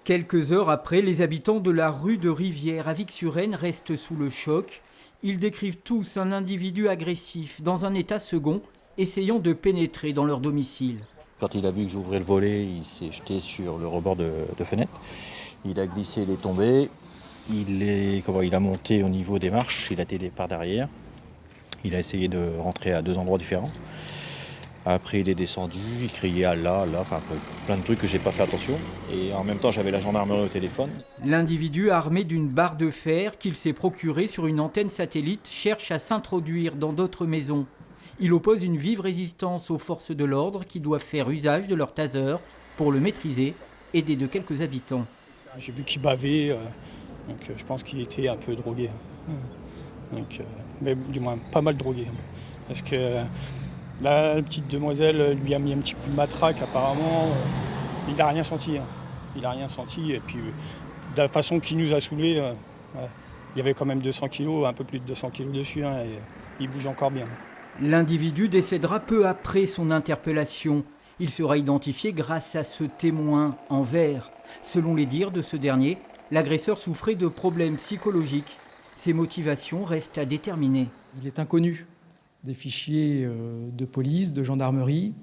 Quelques heures après, les habitants de la rue de Rivière à Vic-sur-Aisne restent sous le choc. Ils décrivent tous un individu agressif, dans un état second, essayant de pénétrer dans leur domicile. Quand il a vu que j'ouvrais le volet, il s'est jeté sur le rebord de fenêtre. Il a glissé, il est tombé. Il a monté au niveau des marches, il a été par derrière. Il a essayé de rentrer à 2 endroits différents. Après, il est descendu, il criait Allah, enfin plein de trucs que j'ai pas fait attention. Et en même temps, j'avais la gendarmerie au téléphone. L'individu armé d'une barre de fer qu'il s'est procurée sur une antenne satellite cherche à s'introduire dans d'autres maisons. Il oppose une vive résistance aux forces de l'ordre qui doivent faire usage de leur taser pour le maîtriser, aidé de quelques habitants. J'ai vu qu'il bavait, donc je pense qu'il était un peu drogué. Mais du moins pas mal drogué. Parce que la petite demoiselle lui a mis un petit coup de matraque apparemment. Il n'a rien senti. Il n'a rien senti. Et puis de la façon qu'il nous a soulevés, il y avait quand même 200 kilos, un peu plus de 200 kilos dessus. Et il bouge encore bien. L'individu décédera peu après son interpellation. Il sera identifié grâce à ce témoin en verre. Selon les dires de ce dernier, l'agresseur souffrait de problèmes psychologiques. Ses motivations restent à déterminer. Il est inconnu des fichiers de police, de gendarmerie,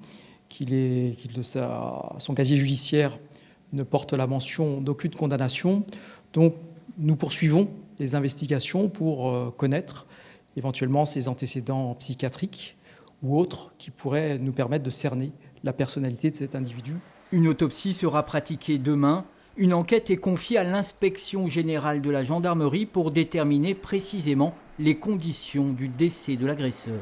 son casier judiciaire ne porte la mention d'aucune condamnation. Donc nous poursuivons les investigations pour connaître éventuellement ses antécédents psychiatriques ou autres qui pourraient nous permettre de cerner la personnalité de cet individu. Une autopsie sera pratiquée demain. Une enquête est confiée à l'inspection générale de la gendarmerie pour déterminer précisément les conditions du décès de l'agresseur.